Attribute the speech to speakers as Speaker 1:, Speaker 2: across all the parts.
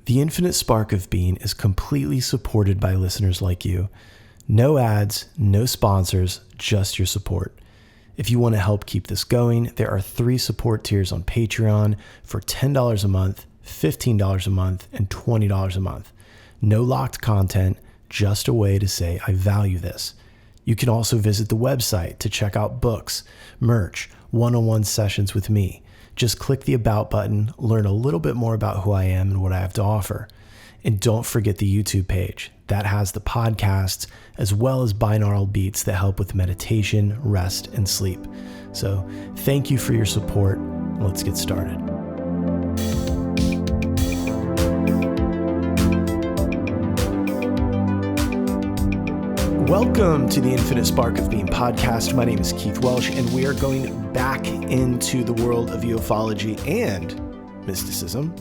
Speaker 1: The Infinite Spark of Being is completely supported by listeners like you. No ads, no sponsors, just your support. If you want to help keep this going, there are 3 support tiers on Patreon for $10 a month, $15 a month, and $20 a month. No locked content, just a way to say I value this. You can also visit the website to check out books, merch, one-on-one sessions with me. Just click the About button, learn a little bit more about who I am and what I have to offer. And don't forget the YouTube page. That has the podcasts as well as binaural beats that help with meditation, rest, and sleep. So thank you for your support. Let's get started. Welcome to the Infinite Spark of Being podcast. My name is Keith Welsh, and we are going back into the world of ufology and mysticism.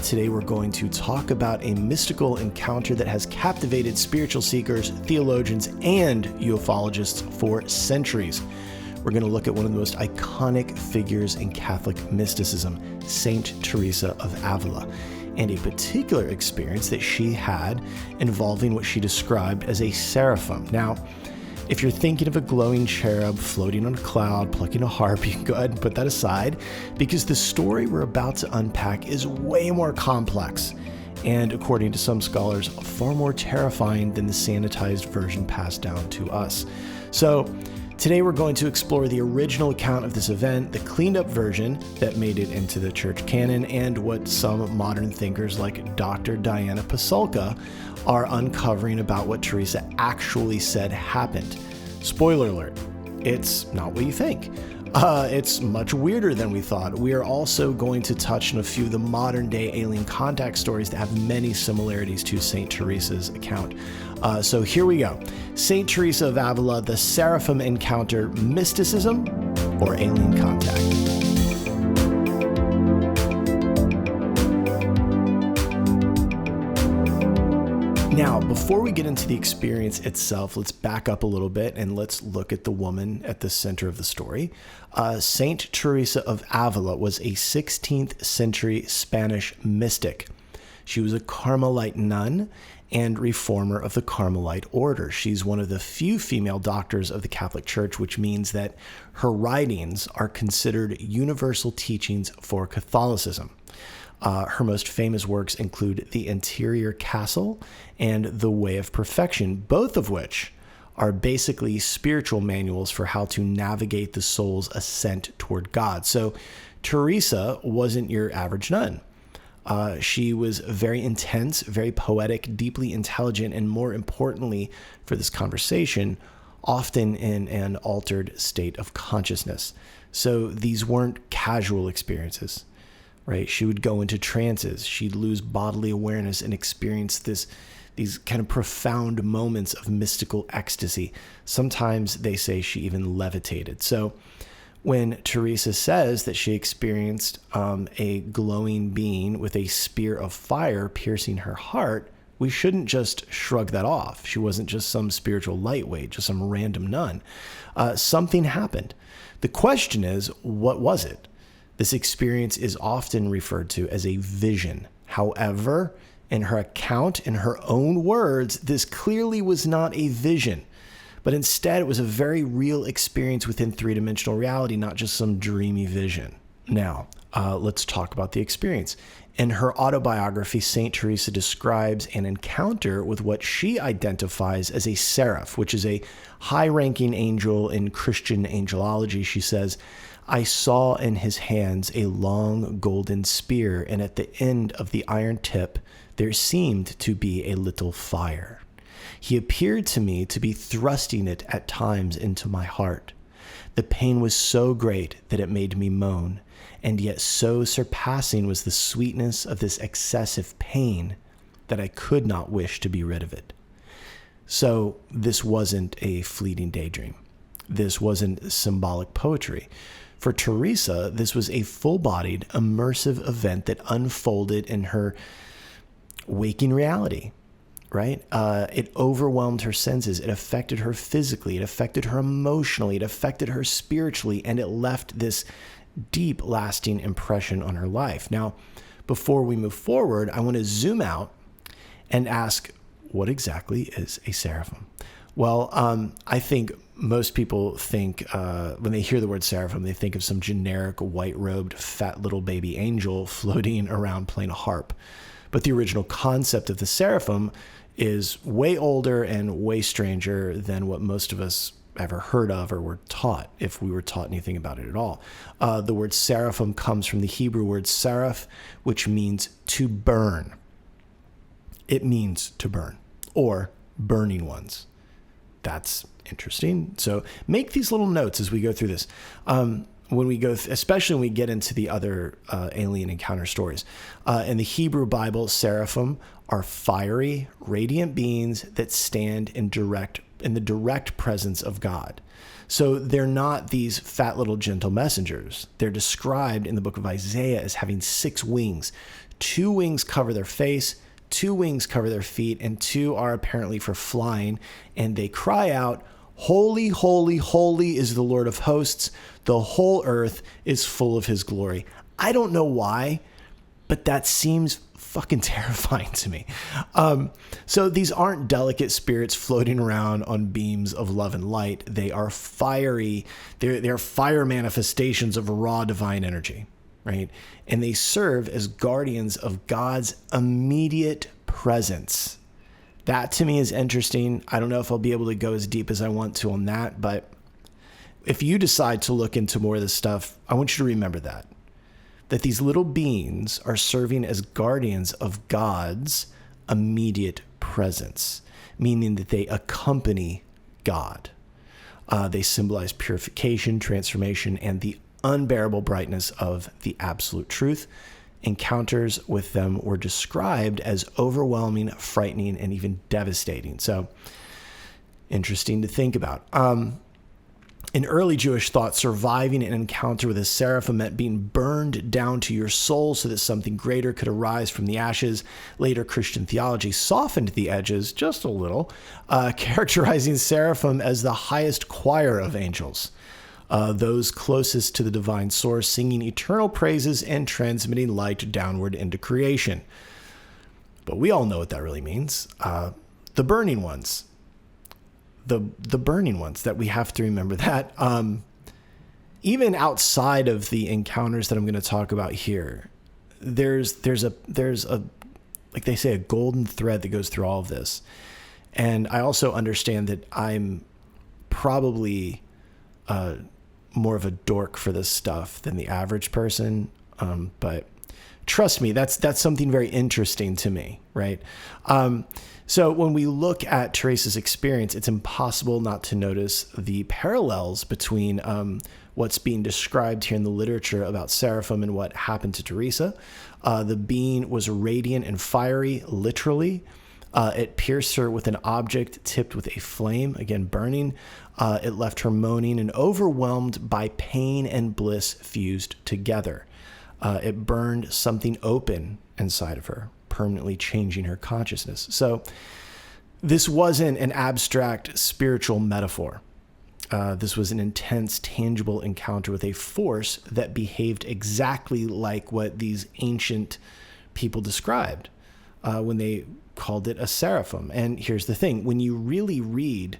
Speaker 1: Today we're going to talk about a mystical encounter that has captivated spiritual seekers, theologians, and ufologists for centuries. We're going to look at one of the most iconic figures in Catholic mysticism, Saint Teresa of Avila, and a particular experience that she had involving what she described as a seraphim. Now, if you're thinking of a glowing cherub floating on a cloud, plucking a harp, you can go ahead and put that aside, because the story we're about to unpack is way more complex, and according to some scholars, far more terrifying than the sanitized version passed down to us. So today we're going to explore the original account of this event, the cleaned up version that made it into the church canon, and what some modern thinkers like Dr. Diana Pasulka are uncovering about what Teresa actually said happened. Spoiler alert, it's not what you think. It's much weirder than we thought. We are also going to touch on a few of the modern day alien contact stories that have many similarities to Saint Teresa's account. So here we go. Saint Teresa of Avila, the Seraphim encounter, mysticism or alien contact. Now, before we get into the experience itself, let's back up a little bit and let's look at the woman at the center of the story. Saint Teresa of Avila was a 16th century Spanish mystic. She was a Carmelite nun and reformer of the Carmelite order. She's one of the few female doctors of the Catholic Church, which means that her writings are considered universal teachings for Catholicism. Her most famous works include The Interior Castle and The Way of Perfection, both of which are basically spiritual manuals for how to navigate the soul's ascent toward God. So Teresa wasn't your average nun. She was very intense, very poetic, deeply intelligent, and more importantly for this conversation, often in an altered state of consciousness. So these weren't casual experiences. Right? She would go into trances. She'd lose bodily awareness and experience these kind of profound moments of mystical ecstasy. Sometimes they say she even levitated. So when Teresa says that she experienced a glowing being with a spear of fire piercing her heart, we shouldn't just shrug that off. She wasn't just some spiritual lightweight, just some random nun. Something happened. The question is, what was it? This experience is often referred to as a vision. However, in her account, in her own words, this clearly was not a vision, but instead it was a very real experience within three-dimensional reality, not just some dreamy vision. Now, let's talk about the experience. In her autobiography, Saint Teresa describes an encounter with what she identifies as a seraph, which is a high-ranking angel in Christian angelology. She says, "I saw in his hands a long golden spear, and at the end of the iron tip there seemed to be a little fire. He appeared to me to be thrusting it at times into my heart. The pain was so great that it made me moan, and yet so surpassing was the sweetness of this excessive pain that I could not wish to be rid of it." So this wasn't a fleeting daydream. This wasn't symbolic poetry. For Teresa, this was a full-bodied, immersive event that unfolded in her waking reality, right? It overwhelmed her senses. It affected her physically. It affected her emotionally. It affected her spiritually, and it left this deep, lasting impression on her life. Now, before we move forward, I want to zoom out and ask, what exactly is a seraphim? Well, I think most people think, when they hear the word seraphim, they think of some generic white-robed, fat little baby angel floating around playing a harp. But the original concept of the seraphim is way older and way stranger than what most of us ever heard of or were taught, if we were taught anything about it at all. The word seraphim comes from the Hebrew word seraph, which means to burn. It means to burn, or burning ones. That's interesting. So make these little notes as we go through this. When we go, especially when we get into the other alien encounter stories. In the Hebrew Bible, seraphim are fiery, radiant beings that stand in the direct presence of God. So they're not these fat little gentle messengers. They're described in the book of Isaiah as having 6 wings. 2 wings cover their face, 2 wings cover their feet, and 2 are apparently for flying. And they cry out, "Holy, holy, holy is the Lord of hosts. The whole earth is full of his glory." I don't know why, but that seems fucking terrifying to me. So these aren't delicate spirits floating around on beams of love and light. They are fiery. They're fire manifestations of raw divine energy, right? And they serve as guardians of God's immediate presence. That to me is interesting. I don't know if I'll be able to go as deep as I want to on that, but if you decide to look into more of this stuff, I want you to remember that these little beings are serving as guardians of God's immediate presence, meaning that they accompany God. They symbolize purification, transformation, and the unbearable brightness of the absolute truth. Encounters with them were described as overwhelming, frightening, and even devastating. So interesting to think about. In early Jewish thought, surviving an encounter with a seraphim meant being burned down to your soul so that something greater could arise from the ashes. Later Christian theology softened the edges just a little, characterizing seraphim as the highest choir of angels. Those closest to the divine source, singing eternal praises and transmitting light downward into creation. But we all know what that really means. The burning ones. The burning ones, that we have to remember that. Even outside of the encounters that I'm going to talk about here, there's a like they say, a golden thread that goes through all of this. And I also understand that I'm probably more of a dork for this stuff than the average person. But trust me, that's something very interesting to me, right? So when we look at Teresa's experience, it's impossible not to notice the parallels between what's being described here in the literature about seraphim and what happened to Teresa. The being was radiant and fiery, literally. It pierced her with an object tipped with a flame, again, burning. It left her moaning and overwhelmed by pain and bliss fused together. It burned something open inside of her, permanently changing her consciousness. So this wasn't an abstract spiritual metaphor. This was an intense, tangible encounter with a force that behaved exactly like what these ancient people described when they called it a seraphim. And here's the thing. When you really read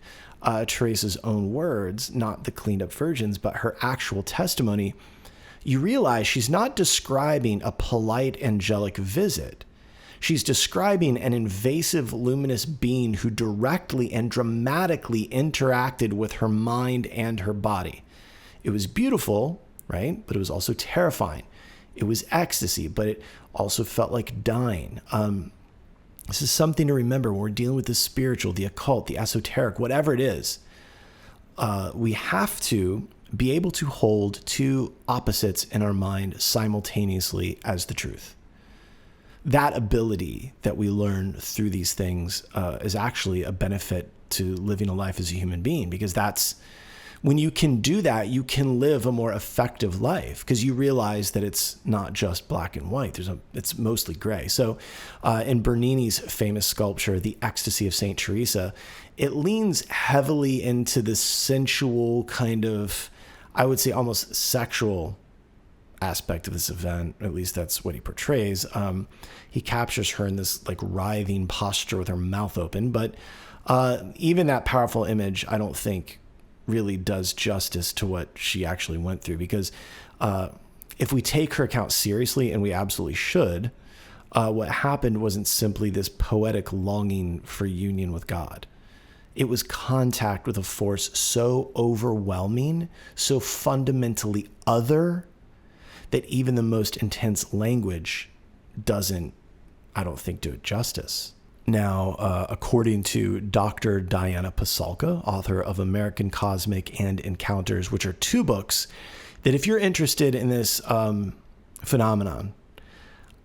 Speaker 1: Teresa's own words, not the cleaned up versions, but her actual testimony, you realize she's not describing a polite angelic visit. She's describing an invasive, luminous being who directly and dramatically interacted with her mind and her body. It was beautiful, right? But it was also terrifying. It was ecstasy, but it also felt like dying. This is something to remember when we're dealing with the spiritual, the occult, the esoteric, whatever it is. We have to be able to hold 2 opposites in our mind simultaneously as the truth. That ability that we learn through these things is actually a benefit to living a life as a human being, because that's when you can do that, you can live a more effective life because you realize that it's not just black and white. It's mostly gray. So in Bernini's famous sculpture, The Ecstasy of Saint Teresa, it leans heavily into this sensual kind of, I would say almost sexual aspect of this event, at least that's what he portrays. He captures her in this like writhing posture with her mouth open, but even that powerful image, I don't think really does justice to what she actually went through, because if we take her account seriously, and we absolutely should, what happened wasn't simply this poetic longing for union with God. It was contact with a force so overwhelming, so fundamentally other, that even the most intense language doesn't, I don't think, do it justice. Now, according to Dr. Diana Pasulka, author of American Cosmic and Encounters, which are 2 books that if you're interested in this phenomenon,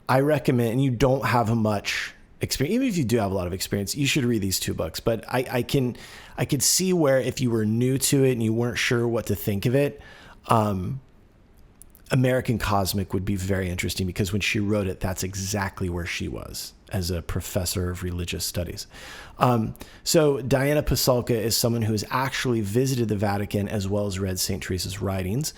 Speaker 1: I recommend, and you don't have much experience, even if you do have a lot of experience, you should read these 2 books. But I could see where if you were new to it and you weren't sure what to think of it, American Cosmic would be very interesting, because when she wrote it, that's exactly where she was as a professor of religious studies. So Diana Pasulka is someone who has actually visited the Vatican as well as read Saint Teresa's writings.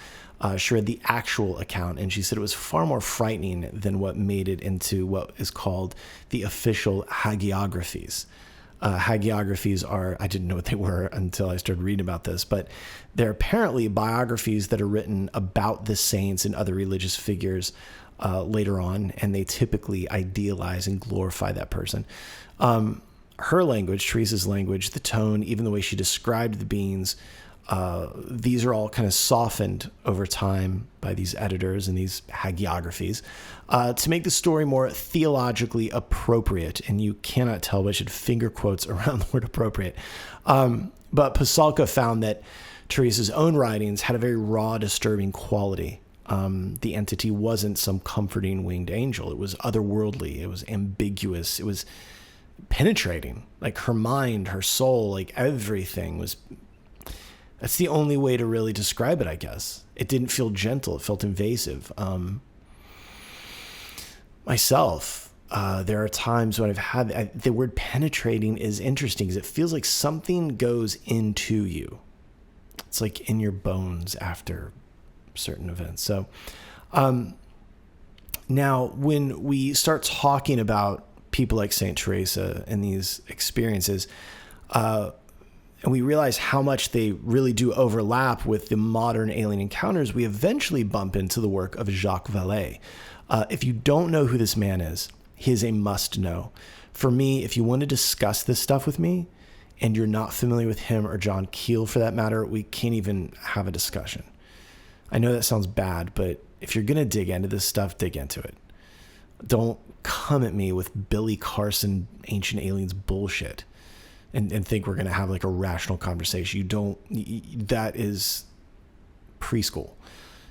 Speaker 1: She read the actual account, and she said it was far more frightening than what made it into what is called the official hagiographies. Hagiographies are, I didn't know what they were until I started reading about this, but they're apparently biographies that are written about the saints and other religious figures later on, and they typically idealize and glorify that person. Her language, Teresa's language, the tone, even the way she described the beings, these are all kind of softened over time by these editors and these hagiographies to make the story more theologically appropriate. And you cannot tell, but I should finger quotes around the word appropriate. But Pasulka found that Teresa's own writings had a very raw, disturbing quality. The entity wasn't some comforting winged angel. It was otherworldly. It was ambiguous. It was penetrating. Like her mind, her soul, like everything was... That's the only way to really describe it, I guess. It didn't feel gentle. It felt invasive. Myself, there are times when I've had... the word penetrating is interesting because it feels like something goes into you. It's like in your bones after certain events. So now when we start talking about people like Saint Teresa and these experiences... and we realize how much they really do overlap with the modern alien encounters, we eventually bump into the work of Jacques Vallée. If you don't know who this man is, he is a must know. For me, if you want to discuss this stuff with me and you're not familiar with him or John Keel for that matter, we can't even have a discussion. I know that sounds bad, but if you're going to dig into this stuff, dig into it. Don't come at me with Billy Carson, Ancient Aliens bullshit. And think we're going to have like a rational conversation. That is preschool.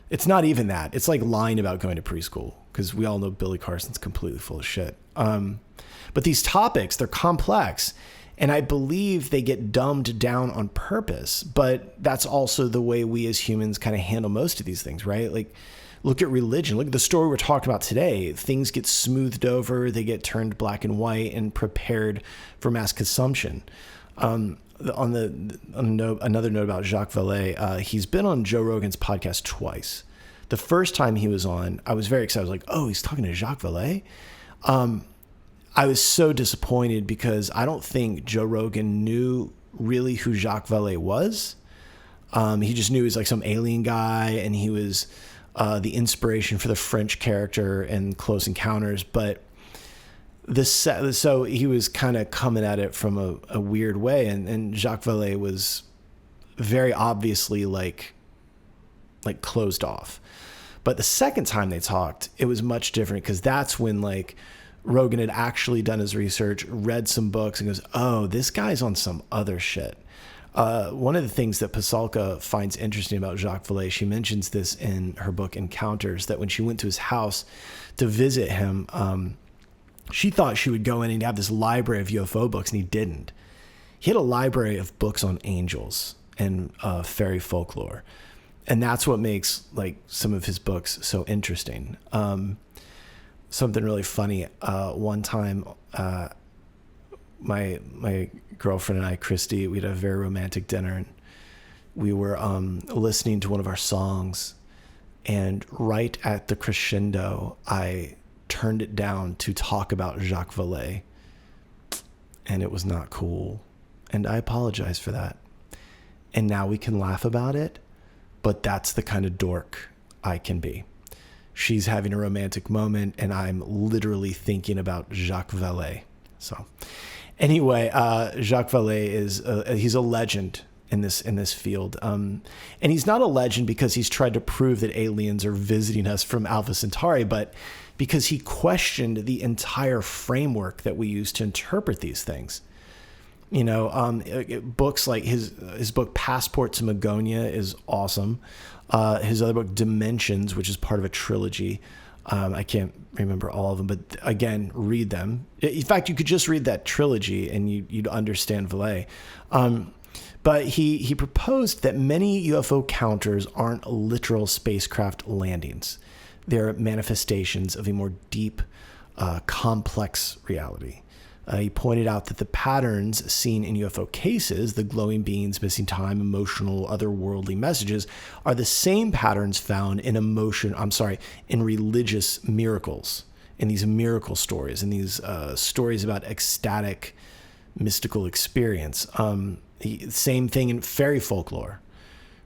Speaker 1: It's not even that. It's like lying about going to preschool, because we all know Billy Carson's completely full of shit. But these topics, they're complex, and I believe they get dumbed down on purpose, but that's also the way we as humans kind of handle most of these things, right? Like, look at religion. Look at the story we're talking about today. Things get smoothed over. They get turned black and white and prepared for mass consumption. Another note about Jacques Vallée, he's been on Joe Rogan's podcast twice. The first time he was on, I was very excited. I was like, oh, he's talking to Jacques Vallée? I was so disappointed because I don't think Joe Rogan knew really who Jacques Vallée was. He just knew he was like some alien guy, and he was... the inspiration for the French character in Close Encounters, but so he was kind of coming at it from a weird way, and Jacques Vallée was very obviously like closed off. But the second time they talked, it was much different, because that's when like Rogan had actually done his research, read some books, and goes, oh, this guy's on some other shit. One of the things that Pasulka finds interesting about Jacques Vallée, she mentions this in her book Encounters, that when she went to his house to visit him, she thought she would go in and have this library of UFO books, and he didn't. He had a library of books on angels and fairy folklore, and that's what makes like some of his books so interesting. Something really funny. One time, my girlfriend and I, Christy, we had a very romantic dinner, and we were listening to one of our songs, And right at the crescendo, I turned it down to talk about Jacques Vallée. And it was not cool. And I apologize for that. And now we can laugh about it, but that's the kind of dork I can be. She's having a romantic moment, and I'm literally thinking about Jacques Vallée. So anyway, Jacques Vallée he's a legend in this field. And he's not a legend because he's tried to prove that aliens are visiting us from Alpha Centauri, but because he questioned the entire framework that we use to interpret these things. Books like his book Passport to Magonia is awesome. His other book Dimensions, which is part of a trilogy. I can't remember all of them, but again, read them. In fact, you could just read that trilogy and you'd understand Vallée. But he proposed that many UFO encounters aren't literal spacecraft landings. They're manifestations of a more deep, complex reality. He pointed out that the patterns seen in UFO cases, the glowing beings, missing time, emotional, otherworldly messages, are the same patterns found in religious miracles, in these miracle stories, in these stories about ecstatic, mystical experience. Same thing in fairy folklore,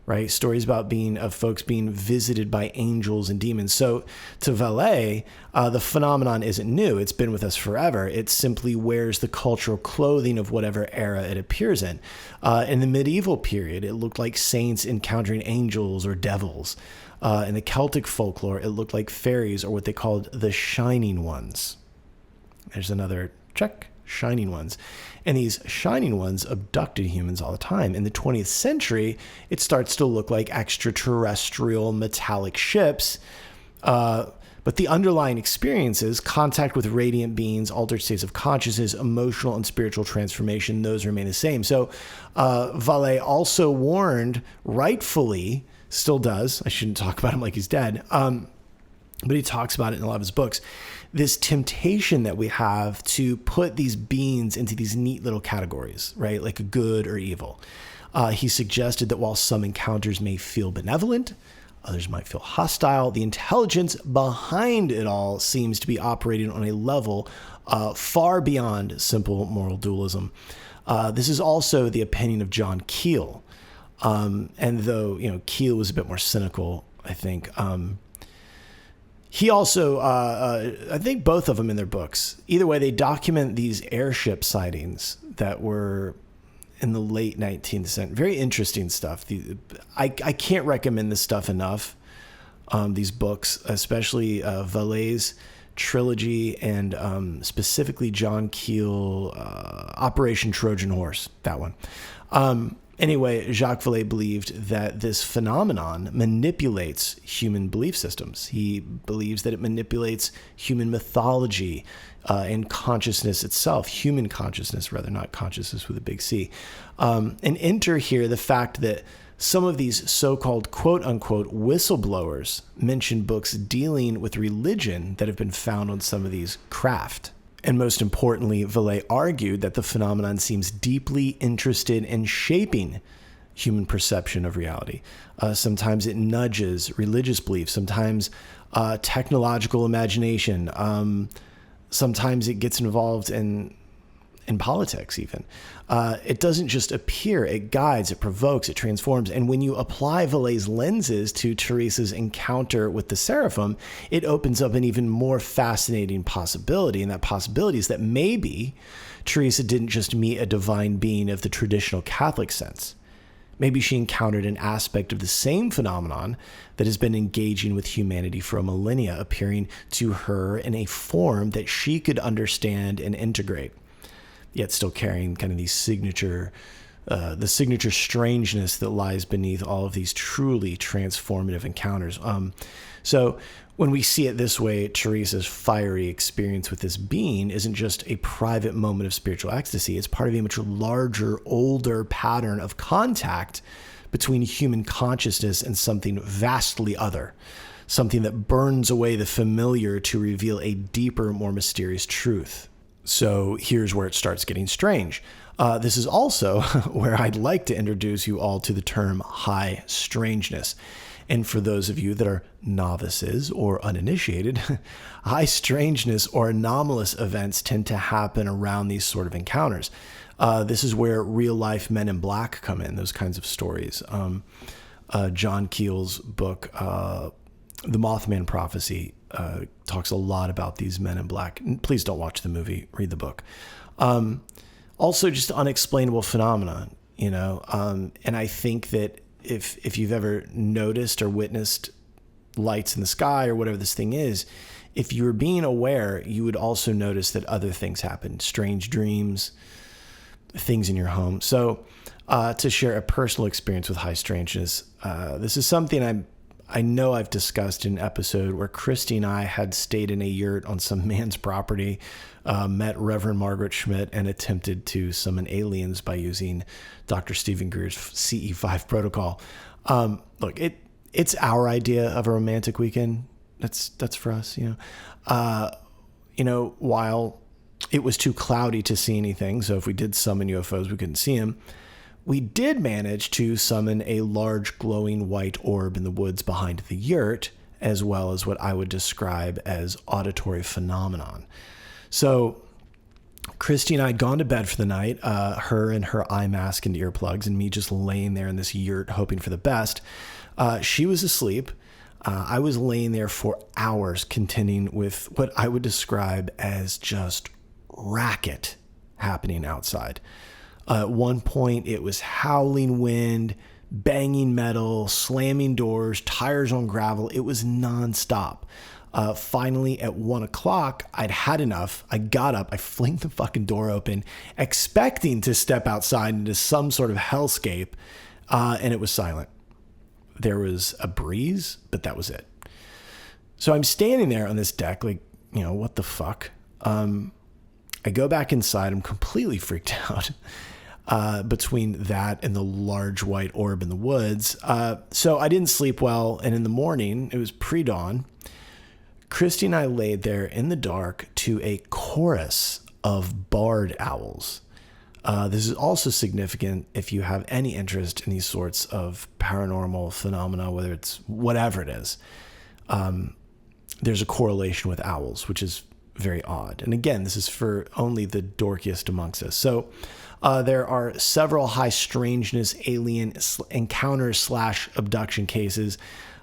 Speaker 1: right? Stories about folks being visited by angels and demons. So to Vallée, the phenomenon isn't new. It's been with us forever. It simply wears the cultural clothing of whatever era it appears in. In the medieval period, it looked like saints encountering angels or devils. In the Celtic folklore, it looked like fairies or what they called the Shining Ones. There's another check. Shining Ones. And these Shining Ones abducted humans all the time. In the 20th century, it starts to look like extraterrestrial metallic ships. But the underlying experiences, contact with radiant beings, altered states of consciousness, emotional and spiritual transformation, those remain the same. So Vallée also warned, rightfully, still does, I shouldn't talk about him like he's dead, but he talks about it in a lot of his books, this temptation that we have to put these beings into these neat little categories, right? Like a good or evil. He suggested that while some encounters may feel benevolent, others might feel hostile, the intelligence behind it all seems to be operating on a level far beyond simple moral dualism. This is also the opinion of John Keel. And though, Keel was a bit more cynical, I think, he also, I think both of them in their books, either way, they document these airship sightings that were in the late 19th century. Very interesting stuff. I can't recommend this stuff enough, these books, especially Vallée's trilogy and specifically John Keel, Operation Trojan Horse, that one. Anyway, Jacques Vallée believed that this phenomenon manipulates human belief systems. He believes that it manipulates human mythology and consciousness itself, human consciousness, rather, not consciousness with a big C. And enter here the fact that some of these so-called quote-unquote whistleblowers mention books dealing with religion that have been found on some of these craft. And most importantly, Vallée argued that the phenomenon seems deeply interested in shaping human perception of reality. Sometimes it nudges religious beliefs, sometimes technological imagination, sometimes it gets involved in politics even. It doesn't just appear, it guides, it provokes, it transforms. And when you apply Vallée's lenses to Teresa's encounter with the Seraphim, it opens up an even more fascinating possibility. And that possibility is that maybe Teresa didn't just meet a divine being of the traditional Catholic sense. Maybe she encountered an aspect of the same phenomenon that has been engaging with humanity for a millennia, appearing to her in a form that she could understand and integrate, yet still carrying kind of the signature strangeness that lies beneath all of these truly transformative encounters. So when we see it this way, Teresa's fiery experience with this being isn't just a private moment of spiritual ecstasy. It's part of a much larger, older pattern of contact between human consciousness and something vastly other, something that burns away the familiar to reveal a deeper, more mysterious truth. So here's where it starts getting strange. This is also where I'd like to introduce you all to the term high strangeness. And for those of you that are novices or uninitiated, high strangeness or anomalous events tend to happen around these sort of encounters. This is where real life Men in Black come in, those kinds of stories. John Keel's book, The Mothman Prophecy, talks a lot about these Men in Black. Please don't watch the movie, read the book. Also just unexplainable phenomena, and I think that if you've ever noticed or witnessed lights in the sky or whatever this thing is, if you were being aware, you would also notice that other things happen, strange dreams, things in your home. So to share a personal experience with high strangeness, this is something I know I've discussed in an episode where Christy and I had stayed in a yurt on some man's property, met Reverend Margaret Schmidt, and attempted to summon aliens by using Dr. Stephen Greer's CE5 protocol. Look, it's our idea of a romantic weekend. That's for us, while it was too cloudy to see anything, so if we did summon UFOs, we couldn't see them. We did manage to summon a large glowing white orb in the woods behind the yurt, as well as what I would describe as auditory phenomenon. So Christy and I had gone to bed for the night, her in her eye mask and earplugs, and me just laying there in this yurt hoping for the best. She was asleep. I was laying there for hours contending with what I would describe as just racket happening outside. At one point, it was howling wind, banging metal, slamming doors, tires on gravel. It was nonstop. Finally, at 1 o'clock, I'd had enough. I got up, I flinged the fucking door open, expecting to step outside into some sort of hellscape, and it was silent. There was a breeze, but that was it. So I'm standing there on this deck, like, what the fuck? I go back inside. I'm completely freaked out between that and the large white orb in the woods. So I didn't sleep well. And in the morning, it was pre-dawn, Christy and I laid there in the dark to a chorus of barred owls. This is also significant if you have any interest in these sorts of paranormal phenomena, whether it's whatever it is. There's a correlation with owls, which is very odd. And again, this is for only the dorkiest amongst us. So there are several high strangeness alien encounters / abduction cases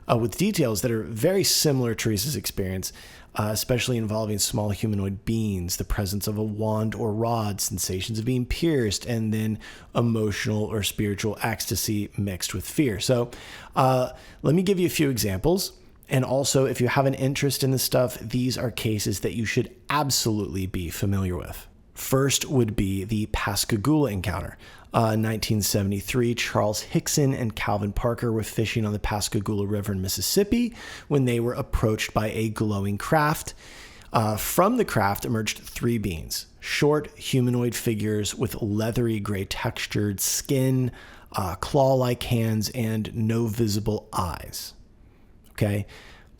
Speaker 1: with details that are very similar to Teresa's experience, especially involving small humanoid beings, the presence of a wand or rod, sensations of being pierced, and then emotional or spiritual ecstasy mixed with fear. So let me give you a few examples. And also, if you have an interest in this stuff, these are cases that you should absolutely be familiar with. First would be the Pascagoula Encounter. 1973, Charles Hickson and Calvin Parker were fishing on the Pascagoula River in Mississippi when they were approached by a glowing craft. From the craft emerged three beings, short humanoid figures with leathery gray textured skin, claw-like hands, and no visible eyes. Okay,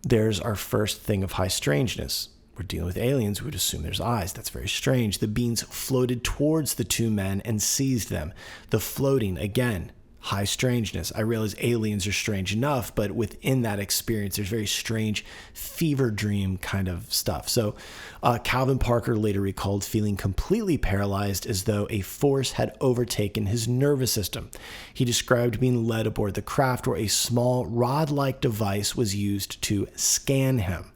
Speaker 1: there's our first thing of high strangeness. We're dealing with aliens. We would assume there's eyes. That's very strange. The beings floated towards the two men and seized them. The floating, again, high strangeness. I realize aliens are strange enough, but within that experience, there's very strange fever dream kind of stuff. So Calvin Parker later recalled feeling completely paralyzed as though a force had overtaken his nervous system. He described being led aboard the craft where a small rod-like device was used to scan him.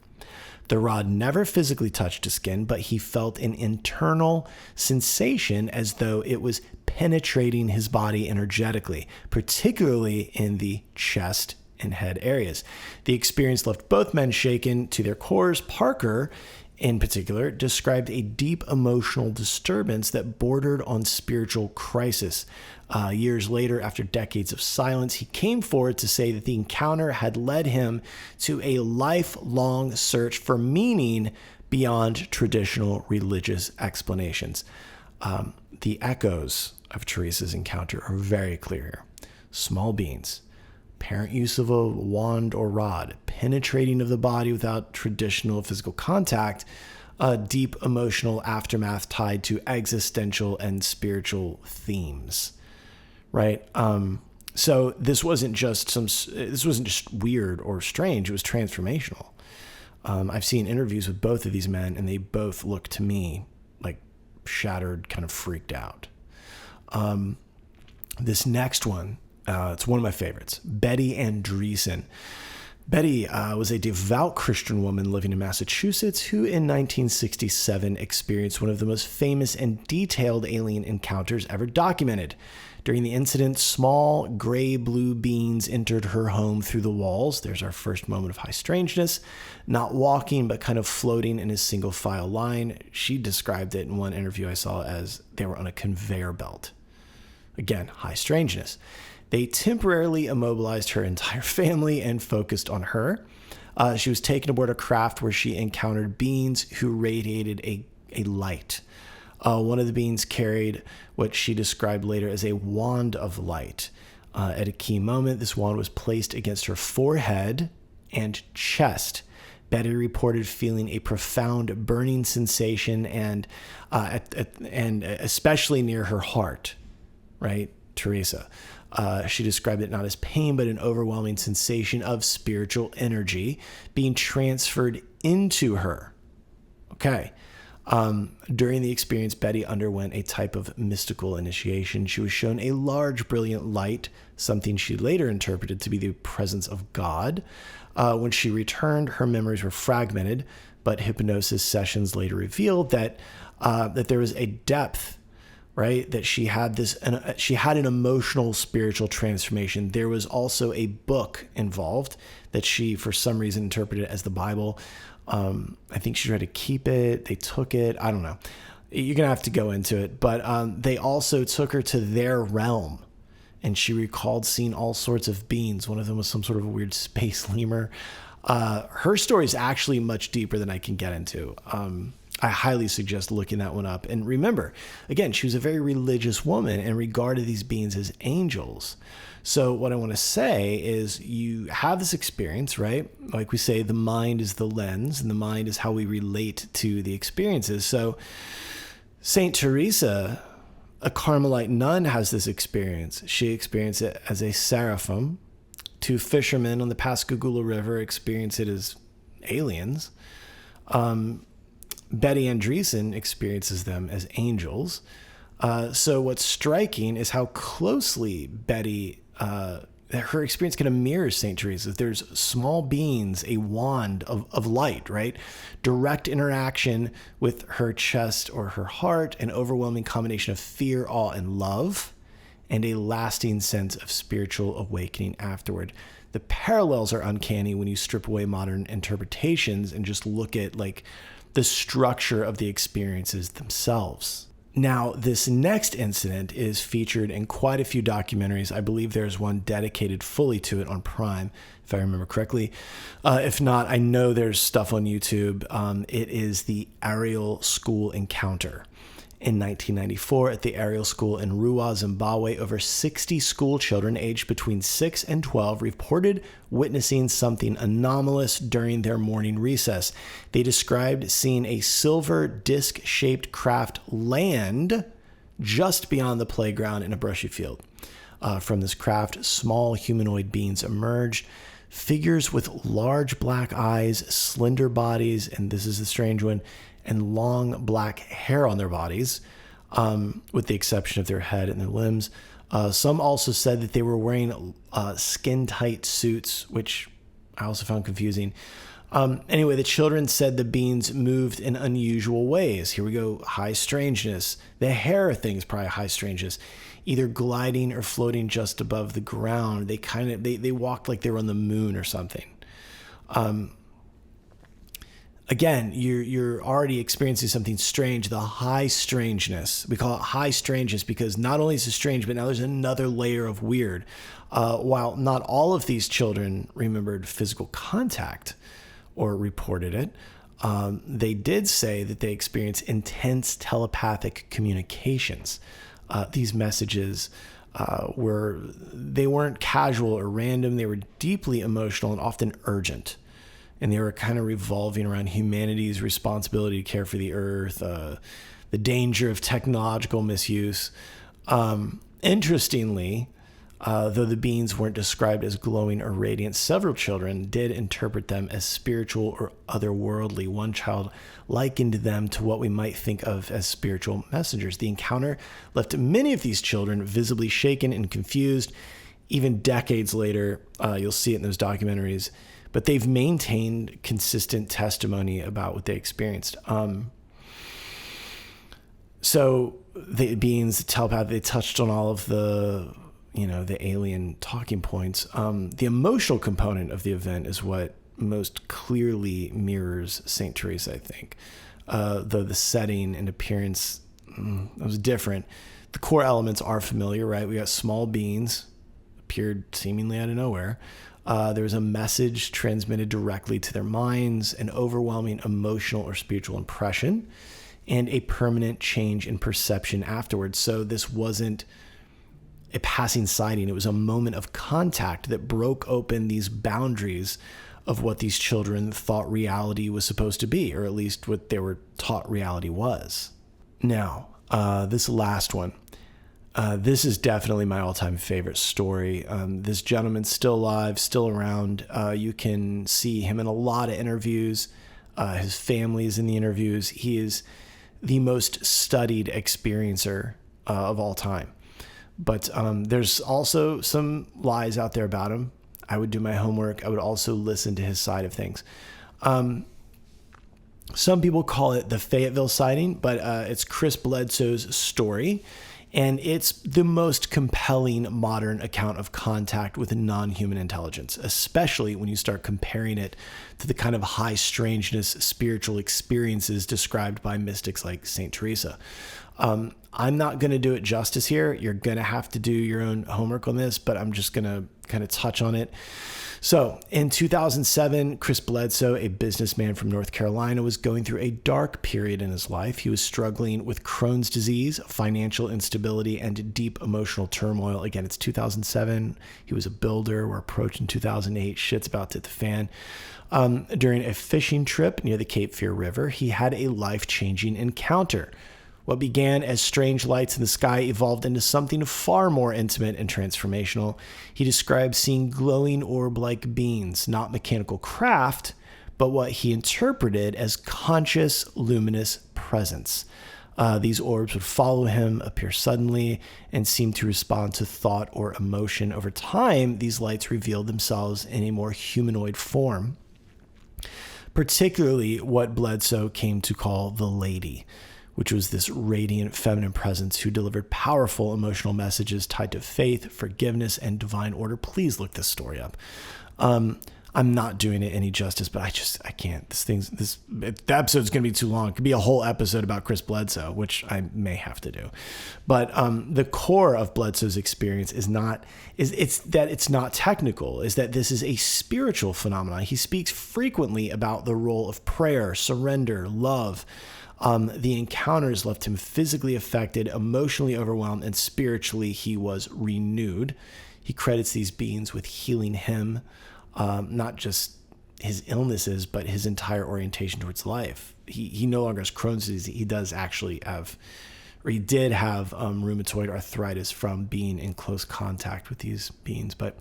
Speaker 1: The rod never physically touched his skin, but he felt an internal sensation as though it was penetrating his body energetically, particularly in the chest and head areas. The experience left both men shaken to their cores. Parker, in particular, described a deep emotional disturbance that bordered on spiritual crisis. Years later, after decades of silence, he came forward to say that the encounter had led him to a lifelong search for meaning beyond traditional religious explanations. The echoes of Teresa's encounter are very clear here. Small beings, apparent use of a wand or rod, penetrating of the body without traditional physical contact, deep emotional aftermath tied to existential and spiritual themes, right? So this wasn't just weird or strange. It was transformational. I've seen interviews with both of these men, and they both look to me like shattered, kind of freaked out. This next one, it's one of my favorites. Betty Andreasson. Betty was a devout Christian woman living in Massachusetts who in 1967 experienced one of the most famous and detailed alien encounters ever documented. During the incident, small gray-blue beings entered her home through the walls. There's our first moment of high strangeness. Not walking, but kind of floating in a single file line. She described it in one interview I saw as they were on a conveyor belt. Again, high strangeness. They temporarily immobilized her entire family and focused on her. She was taken aboard a craft where she encountered beings who radiated a light. One of the beings carried what she described later as a wand of light. At a key moment, this wand was placed against her forehead and chest. Betty reported feeling a profound burning sensation and especially near her heart, right? Teresa. She described it not as pain, but an overwhelming sensation of spiritual energy being transferred into her. Okay. During the experience, Betty underwent a type of mystical initiation. She was shown a large, brilliant light, something she later interpreted to be the presence of God. When she returned, her memories were fragmented, but hypnosis sessions later revealed that there was a depth, right? That she had an emotional, spiritual transformation. There was also a book involved that she, for some reason, interpreted as the Bible. I think she tried to keep it. They took it. I don't know. You're going to have to go into it. But they also took her to their realm, and she recalled seeing all sorts of beings. One of them was some sort of a weird space lemur. Her story is actually much deeper than I can get into. I highly suggest looking that one up. And remember, again, she was a very religious woman and regarded these beings as angels. So what I want to say is you have this experience, right? Like we say, the mind is the lens and the mind is how we relate to the experiences. So Saint Teresa, a Carmelite nun, has this experience. She experienced it as a seraphim. Two fishermen on the Pascagoula River experienced it as aliens. Betty Andreasson experiences them as angels. So what's striking is how closely Betty, her experience kind of mirrors St. Teresa's. There's small beings, a wand of light, right? Direct interaction with her chest or her heart, an overwhelming combination of fear, awe, and love, and a lasting sense of spiritual awakening afterward. The parallels are uncanny when you strip away modern interpretations and just look at like the structure of the experiences themselves. Now, this next incident is featured in quite a few documentaries. I believe there's one dedicated fully to it on Prime, if I remember correctly. If not, I know there's stuff on YouTube. It is the Ariel School Encounter. In 1994, at the Ariel School in Ruwa, Zimbabwe, over 60 school children aged between 6 and 12 reported witnessing something anomalous during their morning recess. They described seeing a silver disc-shaped craft land just beyond the playground in a brushy field. From this craft, small humanoid beings emerged. Figures with large black eyes, slender bodies, and this is the strange one, and long black hair on their bodies, with the exception of their head and their limbs. Some also said that they were wearing skin-tight suits, which I also found confusing. Anyway, the children said the beings moved in unusual ways. Here we go, high strangeness. The hair thing is probably high strangeness. Either gliding or floating just above the ground. They walked like they were on the moon or something. Again, you're already experiencing something strange, the high strangeness. We call it high strangeness because not only is it strange, but now there's another layer of weird. While not all of these children remembered physical contact or reported it, they did say that they experienced intense telepathic communications. These messages weren't casual or random. They were deeply emotional and often urgent. And they were kind of revolving around humanity's responsibility to care for the earth, the danger of technological misuse. Interestingly, Though the beings weren't described as glowing or radiant, several children did interpret them as spiritual or otherworldly. One child likened them to what we might think of as spiritual messengers. The encounter left many of these children visibly shaken and confused. Even decades later, you'll see it in those documentaries, but they've maintained consistent testimony about what they experienced. So the beings, the telepath, they touched on all of the alien talking points. The emotional component of the event is what most clearly mirrors Saint Teresa, I think. Though the setting and appearance was different. The core elements are familiar, right? We got small beings appeared seemingly out of nowhere. There was a message transmitted directly to their minds, an overwhelming emotional or spiritual impression, and a permanent change in perception afterwards. So this wasn't a passing sighting. It was a moment of contact that broke open these boundaries of what these children thought reality was supposed to be, or at least what they were taught reality was. Now, this last one. This is definitely my all-time favorite story. This gentleman's still alive, still around. You can see him in a lot of interviews. His family is in the interviews. He is the most studied experiencer of all time. But there's also some lies out there about him. I would do my homework. I would also listen to his side of things. Some people call it the Fayetteville sighting, but it's Chris Bledsoe's story. And it's the most compelling modern account of contact with non-human intelligence, especially when you start comparing it to the kind of high strangeness spiritual experiences described by mystics like Saint Teresa. I'm not going to do it justice here. You're going to have to do your own homework on this, but I'm just going to kind of touch on it. So in 2007, Chris Bledsoe, a businessman from North Carolina, was going through a dark period in his life. He was struggling with Crohn's disease, financial instability, and deep emotional turmoil. Again, it's 2007. He was a builder. We're approaching 2008. Shit's about to hit the fan. During a fishing trip near the Cape Fear River, he had a life-changing encounter. What began as strange lights in the sky evolved into something far more intimate and transformational. He described seeing glowing orb-like beings, not mechanical craft, but what he interpreted as conscious, luminous presence. These orbs would follow him, appear suddenly, and seem to respond to thought or emotion. Over time, these lights revealed themselves in a more humanoid form, particularly what Bledsoe came to call the Lady, which was this radiant feminine presence who delivered powerful emotional messages tied to faith, forgiveness, and divine order. Please look this story up. I'm not doing it any justice, but I can't. The episode's going to be too long. It could be a whole episode about Chris Bledsoe, which I may have to do. But the core of Bledsoe's experience is that it's not technical, is that this is a spiritual phenomenon. He speaks frequently about the role of prayer, surrender, love. The encounters left him physically affected, emotionally overwhelmed, and spiritually he was renewed. He credits these beings with healing him, not just his illnesses, but his entire orientation towards life. He no longer has Crohn's disease. He did have rheumatoid arthritis from being in close contact with these beings. But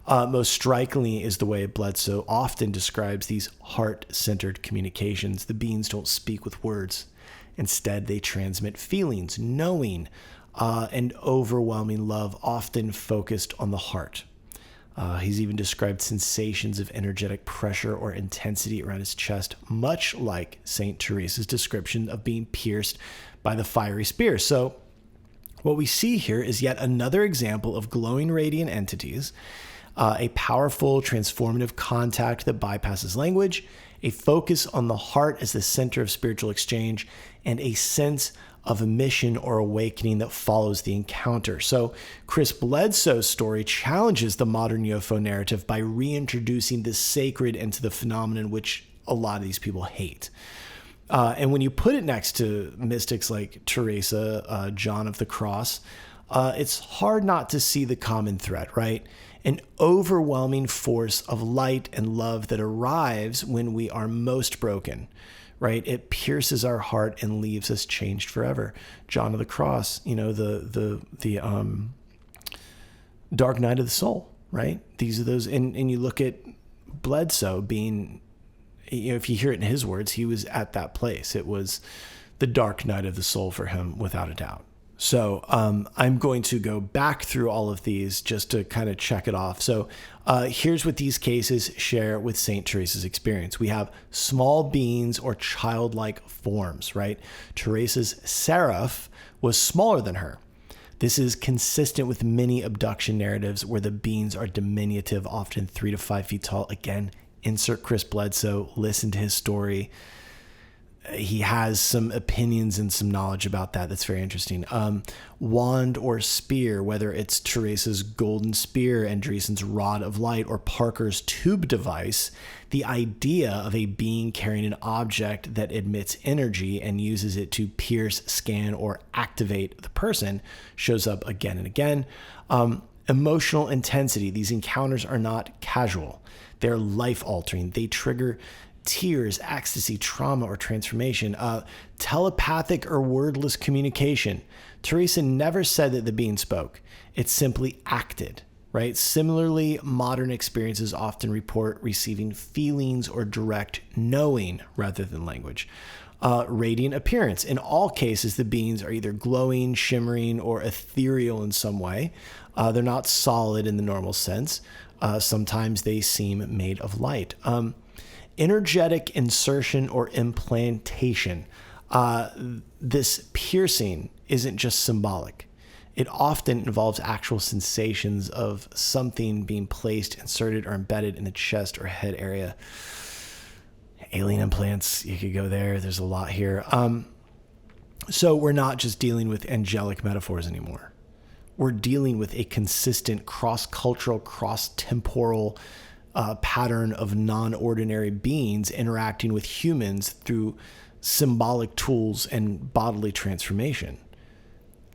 Speaker 1: most strikingly is the way Bledsoe often describes these heart-centered communications. The beings don't speak with words. Instead, they transmit feelings, knowing, and overwhelming love, often focused on the heart. He's even described sensations of energetic pressure or intensity around his chest, much like Saint Teresa's description of being pierced by the fiery spear. So what we see here is yet another example of glowing radiant entities, a powerful transformative contact that bypasses language, a focus on the heart as the center of spiritual exchange, and a sense of a mission or awakening that follows the encounter. So Chris Bledsoe's story challenges the modern UFO narrative by reintroducing the sacred into the phenomenon, which a lot of these people hate. And when you put it next to mystics like Teresa, John of the Cross, it's hard not to see the common thread, right? An overwhelming force of light and love that arrives when we are most broken, right? It pierces our heart and leaves us changed forever. John of the Cross, the dark night of the soul, right? These are those, and you look at Bledsoe being, if you hear it in his words, he was at that place. It was the dark night of the soul for him, without a doubt. So I'm going to go back through all of these just to kind of check it off. So here's what these cases share with Saint Teresa's experience. We have small beings or childlike forms, right? Teresa's seraph was smaller than her. This is consistent with many abduction narratives where the beings are diminutive, often 3 to 5 feet tall. Again, insert Chris Bledsoe, listen to his story. He has some opinions and some knowledge about that. That's very interesting. Wand or spear, whether it's Teresa's golden spear, Andreasson's rod of light, or Parker's tube device, the idea of a being carrying an object that emits energy and uses it to pierce, scan, or activate the person shows up again and again. Emotional intensity. These encounters are not casual. They're life-altering. They trigger tears, ecstasy, trauma, or transformation. Telepathic or wordless communication. Teresa never said that the being spoke. It simply acted, right? Similarly, modern experiences often report receiving feelings or direct knowing rather than language. Radiant appearance. In all cases, the beings are either glowing, shimmering, or ethereal in some way. They're not solid in the normal sense. Sometimes they seem made of light. Energetic insertion or implantation. This piercing isn't just symbolic. It often involves actual sensations of something being placed, inserted, or embedded in the chest or head area. Alien implants, you could go there. There's a lot here. So we're not just dealing with angelic metaphors anymore. We're dealing with a consistent cross-cultural, cross-temporal pattern of non-ordinary beings interacting with humans through symbolic tools and bodily transformation.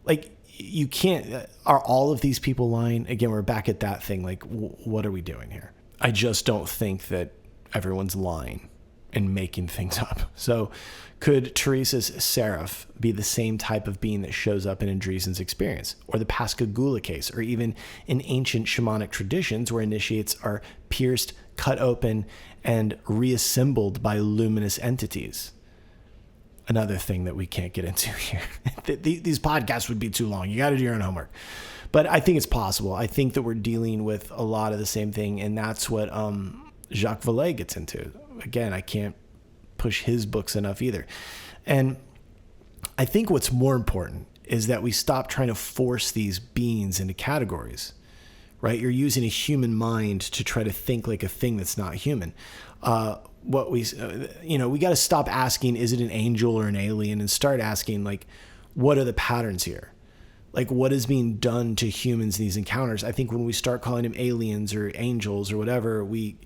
Speaker 1: Like, you can't, are all of these people lying? Again, we're back at that thing. Like, what are we doing here? I just don't think that everyone's lying and making things up. So could Teresa's seraph be the same type of being that shows up in Andreassen's experience, or the Pascagoula case, or even in ancient shamanic traditions where initiates are pierced, cut open, and reassembled by luminous entities? Another thing that we can't get into here. These podcasts would be too long. You got to do your own homework. But I think it's possible. I think that we're dealing with a lot of the same thing, and that's what Jacques Vallée gets into. Again, I can't push his books enough either. And I think what's more important is that we stop trying to force these beings into categories, right? You're using a human mind to try to think like a thing that's not human. We got to stop asking, is it an angel or an alien, and start asking, like, what are the patterns here? Like, what is being done to humans in these encounters? I think when we start calling them aliens or angels or whatever, we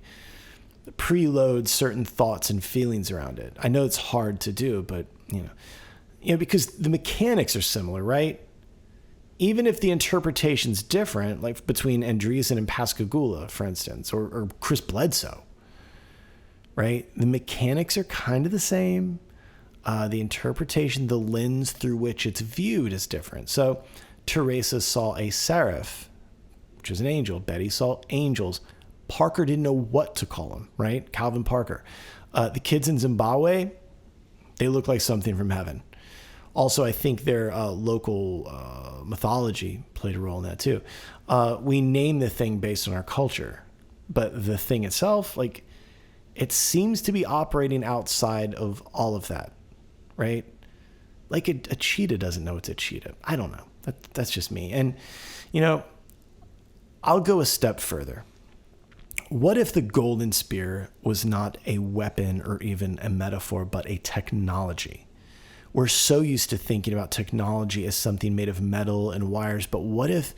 Speaker 1: preload certain thoughts and feelings around it. I know it's hard to do, but because the mechanics are similar, right? Even if the interpretation's different, like between Andreasson and Pascagoula, for instance, or Chris Bledsoe, right? The mechanics are kind of the same. The interpretation, the lens through which it's viewed is different. So Teresa saw a seraph, which is an angel. Betty saw angels. Parker didn't know what to call him, right? Calvin Parker. The kids in Zimbabwe, they look like something from heaven. Also, I think their local mythology played a role in that too. We name the thing based on our culture, but the thing itself, like, it seems to be operating outside of all of that, right? Like a cheetah doesn't know it's a cheetah. I don't know. That's just me. And, I'll go a step further. What if the golden spear was not a weapon or even a metaphor, but a technology? We're so used to thinking about technology as something made of metal and wires, but what if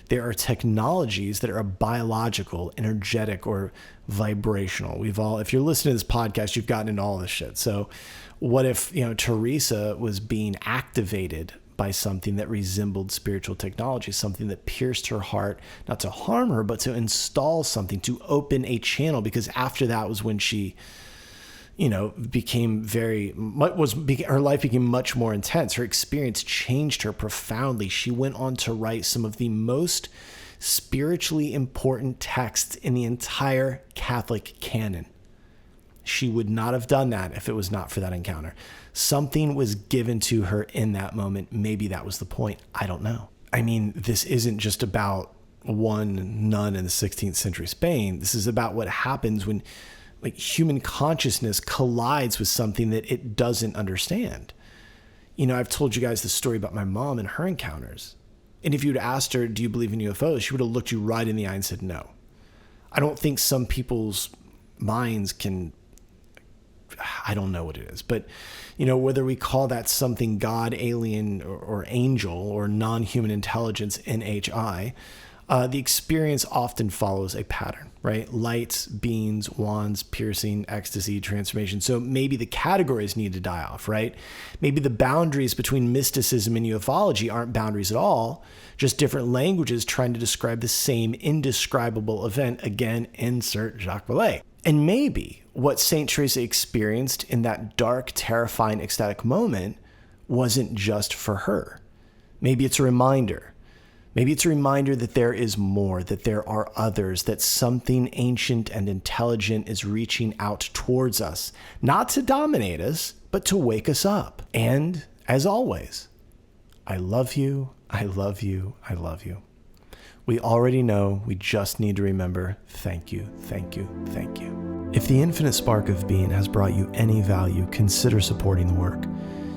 Speaker 1: there are technologies that are biological, energetic, or vibrational? If you're listening to this podcast, you've gotten into all this shit. So what if, Teresa was being activated by something that resembled spiritual technology, something that pierced her heart, not to harm her, but to install something, to open a channel? Because after that was when she, became her life became much more intense. Her experience changed her profoundly. She went on to write some of the most spiritually important texts in the entire Catholic canon. She would not have done that if it was not for that encounter. Something was given to her in that moment. Maybe that was the point. I don't know. I mean, this isn't just about one nun in the 16th century Spain. This is about what happens when human consciousness collides with something that it doesn't understand. I've told you guys the story about my mom and her encounters. And if you'd asked her, do you believe in UFOs? She would have looked you right in the eye and said, no. I don't think some people's minds can, I don't know what it is, but whether we call that something God, alien, or angel, or non-human intelligence, NHI, the experience often follows a pattern, right? Lights, beams, wands, piercing, ecstasy, transformation. So maybe the categories need to die off, right? Maybe the boundaries between mysticism and ufology aren't boundaries at all, just different languages trying to describe the same indescribable event. Again, insert Jacques Vallée. And maybe what Saint Teresa experienced in that dark, terrifying, ecstatic moment wasn't just for her. Maybe it's a reminder. Maybe it's a reminder that there is more, that there are others, that something ancient and intelligent is reaching out towards us, not to dominate us, but to wake us up. And as always, I love you, I love you, I love you. We already know, we just need to remember, thank you, thank you, thank you. If the infinite spark of being has brought you any value, consider supporting the work.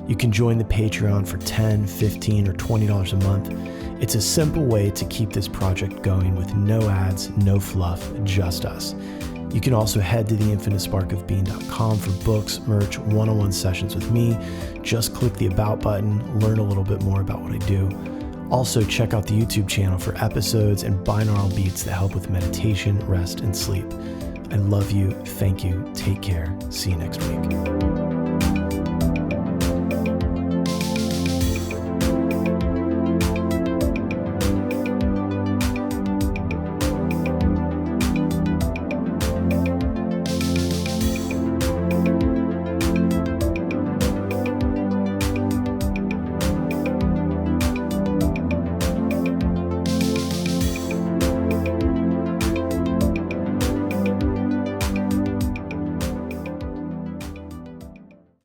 Speaker 1: You can join the Patreon for $10, $15, or $20 a month. It's a simple way to keep this project going with no ads, no fluff, just us. You can also head to theinfinitesparkofbeing.com for books, merch, one-on-one sessions with me. Just click the About button, learn a little bit more about what I do. Also, check out the YouTube channel for episodes and binaural beats that help with meditation, rest, and sleep. I love you. Thank you. Take care. See you next week.